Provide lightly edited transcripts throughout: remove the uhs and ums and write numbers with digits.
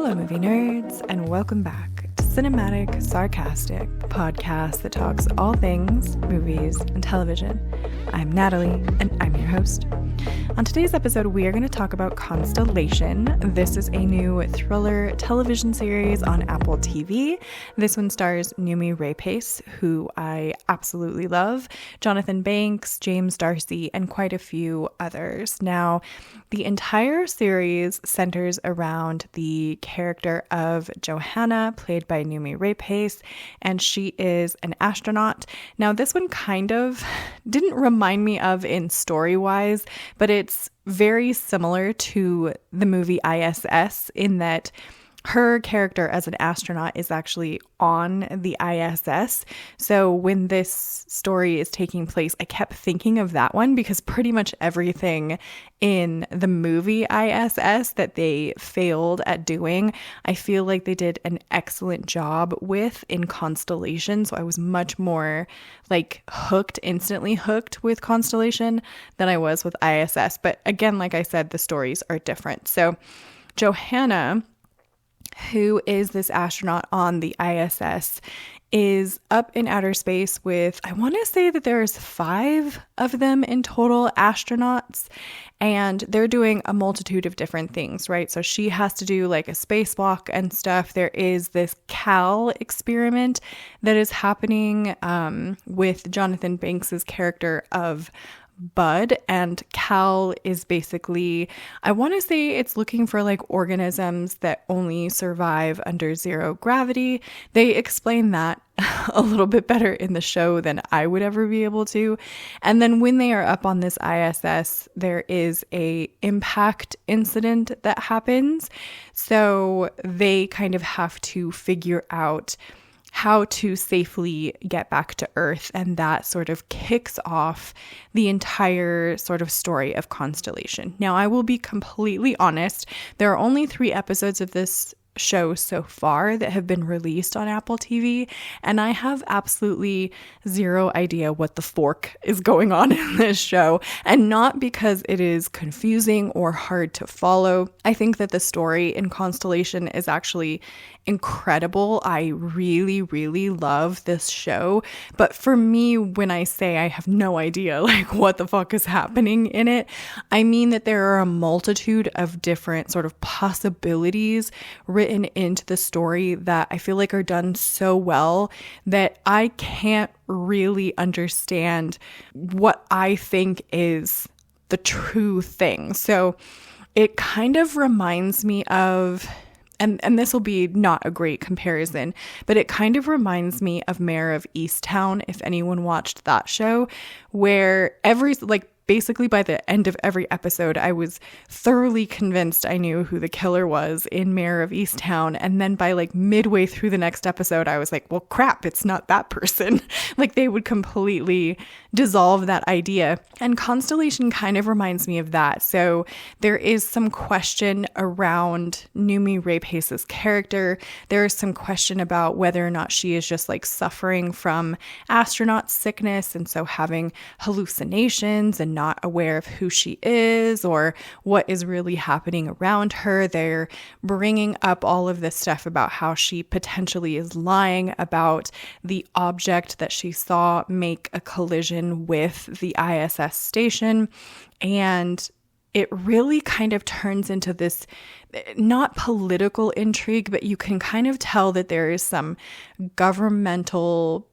Hello, movie nerds, and welcome back to Cinematic Sarcastic, the podcast that talks all things movies and television. I'm Natalie, and I'm your host. On today's episode, we are going to talk about Constellation. This is a new thriller television series on Apple TV. This one stars Noomi Rapace, who I absolutely love, Jonathan Banks, James Darcy, and quite a few others. Now, the entire series centers around the character of Johanna, played by Noomi Rapace, and she is an astronaut. Now, this one kind of didn't remind me of in story-wise, but it's very similar to the movie ISS in that her character as an astronaut is actually on the ISS. So when this story is taking place, I kept thinking of that one because pretty much everything in the movie ISS that they failed at doing, I feel like they did an excellent job with in Constellation. So I was much more instantly hooked with Constellation than I was with ISS. But again, like I said, the stories are different. So Johanna, who is this astronaut on the ISS, is up in outer space with, I want to say that there's 5 of them in total, astronauts, and they're doing a multitude of different things, right? So she has to do like a spacewalk and stuff. There is this Cal experiment that is happening with Jonathan Banks's character of Bud, and Cal is basically, I want to say it's looking for like organisms that only survive under zero gravity. They explain that a little bit better in the show than I would ever be able to. And then when they are up on this ISS, there is a impact incident that happens. So they kind of have to figure out how to safely get back to Earth, and that sort of kicks off the entire sort of story of Constellation. Now, I will be completely honest, there are only 3 episodes of this show so far that have been released on Apple TV, and I have absolutely zero idea what the fork is going on in this show, and not because it is confusing or hard to follow. I think that the story in Constellation is actually incredible. I really, really love this show, but for me, when I say I have no idea like what the fuck is happening in it, I mean that there are a multitude of different sort of possibilities written into the story that I feel like are done so well that I can't really understand what I think is the true thing. So it kind of reminds me of, and this will be not a great comparison, but it kind of reminds me of Mayor of Easttown, if anyone watched that show, where basically by the end of every episode, I was thoroughly convinced I knew who the killer was in Mayor of Easttown. And then by like midway through the next episode, I was like, well, crap, it's not that person. Like they would completely dissolve that idea. And Constellation kind of reminds me of that. So there is some question around Noomi Rapace's character. There is some question about whether or not she is just like suffering from astronaut sickness and so having hallucinations and not aware of who she is or what is really happening around her. They're bringing up all of this stuff about how she potentially is lying about the object that she saw make a collision with the ISS station. And it really kind of turns into this, not political intrigue, but you can kind of tell that there is some governmental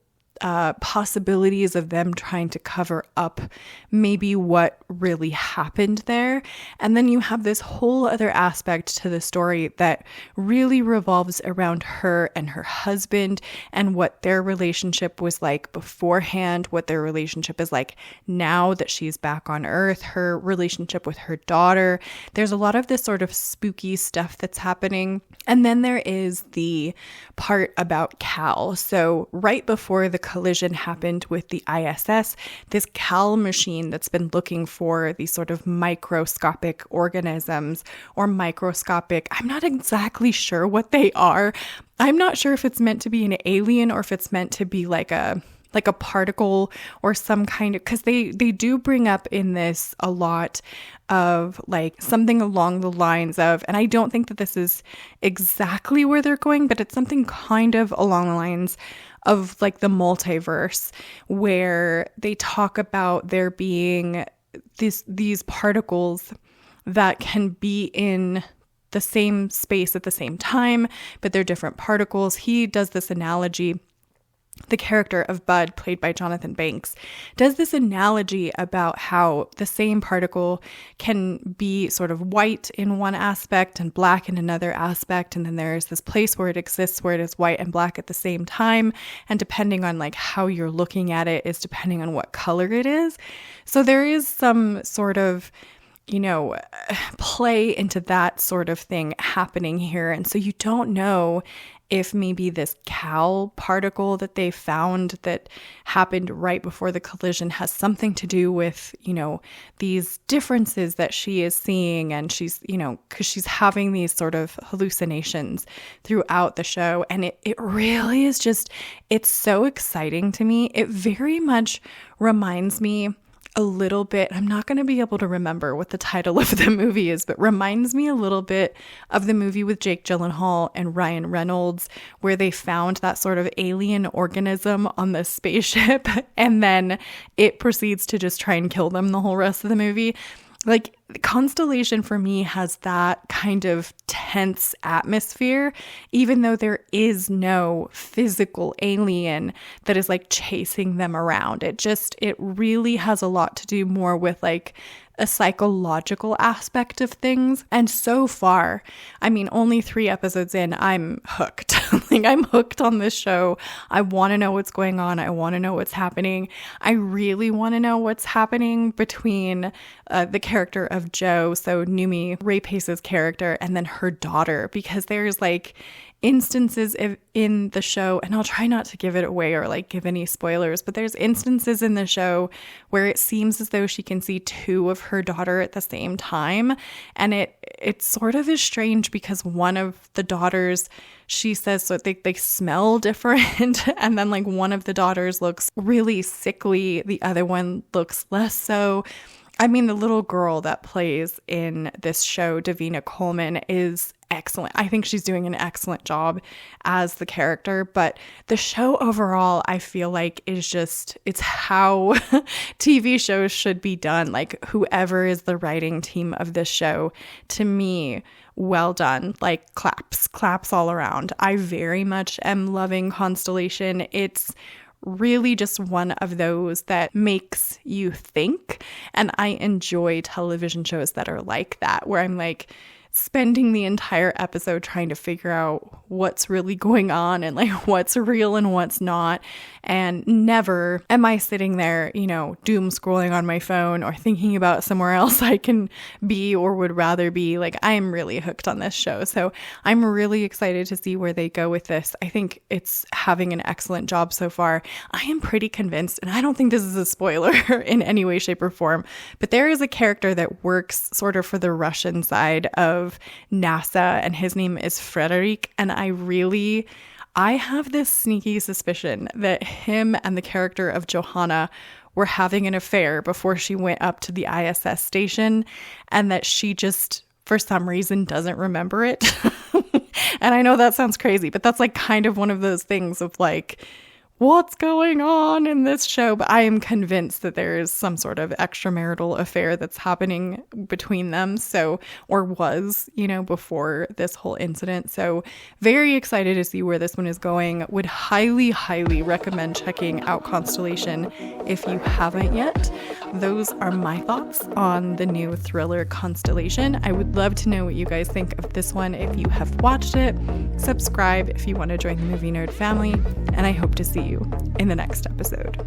possibilities of them trying to cover up maybe what really happened there. And then you have this whole other aspect to the story that really revolves around her and her husband and what their relationship was like beforehand, what their relationship is like now that she's back on Earth, her relationship with her daughter. There's a lot of this sort of spooky stuff that's happening. And then there is the part about Cal. So right before the collision happened with the ISS, this Cal machine that's been looking for these sort of microscopic organisms or microscopic, I'm not exactly sure what they are. I'm not sure if it's meant to be an alien or if it's meant to be like a like a particle or some kind of, because they do bring up in this a lot of like something along the lines of, and I don't think that this is exactly where they're going, but it's something kind of along the lines of like the multiverse, where they talk about there being these particles that can be in the same space at the same time, but they're different particles. He does this analogy. The character of Bud, played by Jonathan Banks, does this analogy about how the same particle can be sort of white in one aspect and black in another aspect. And then there's this place where it exists where it is white and black at the same time. And depending on like how you're looking at it is depending on what color it is. So there is some sort of, play into that sort of thing happening here. And so you don't know if maybe this Cal particle that they found that happened right before the collision has something to do with, these differences that she is seeing. And she's, because she's having these sort of hallucinations throughout the show. And it really is just, it's so exciting to me. It very much reminds me a little bit, I'm not going to be able to remember what the title of the movie is, but reminds me a little bit of the movie with Jake Gyllenhaal and Ryan Reynolds, where they found that sort of alien organism on the spaceship and then it proceeds to just try and kill them the whole rest of the movie. Like, Constellation for me has that kind of tense atmosphere, even though there is no physical alien that is like chasing them around. It really has a lot to do more with like a psychological aspect of things. And so far, only 3 episodes in, I'm hooked. Like, I'm hooked on this show. I want to know what's going on. I want to know what's happening. I really want to know what's happening between the character of Jo, so Noomi Rapace's character, and then her daughter, because there's like instances in the show, and I'll try not to give it away or like give any spoilers, but there's instances in the show where it seems as though she can see 2 of her daughter at the same time. And it sort of is strange because one of the daughters, she says so they smell different. And then like one of the daughters looks really sickly. The other one looks less so. The little girl that plays in this show, Davina Coleman, is excellent. I think she's doing an excellent job as the character, but the show overall, I feel like it's how TV shows should be done. Like, whoever is the writing team of this show, to me, well done. Like, claps all around. I very much am loving Constellation. It's really just one of those that makes you think. And I enjoy television shows that are like that, where I'm like spending the entire episode trying to figure out what's really going on and like what's real and what's not. And never am I sitting there, doom scrolling on my phone or thinking about somewhere else I can be or would rather be. Like, I am really hooked on this show. So I'm really excited to see where they go with this. I think it's having an excellent job so far. I am pretty convinced, and I don't think this is a spoiler in any way, shape, or form, but there is a character that works sort of for the Russian side of NASA, and his name is Frederick. And I have this sneaky suspicion that him and the character of Johanna were having an affair before she went up to the ISS station, and that she just, for some reason, doesn't remember it. And I know that sounds crazy, but that's like kind of one of those things of like, what's going on in this show? But I am convinced that there is some sort of extramarital affair that's happening between them. So, or was, before this whole incident. So very excited to see where this one is going. Would highly, highly recommend checking out Constellation if you haven't yet. Those are my thoughts on the new thriller Constellation. I would love to know what you guys think of this one if you have watched it. Subscribe if you want to join the Movie Nerd family, and I hope to see you in the next episode.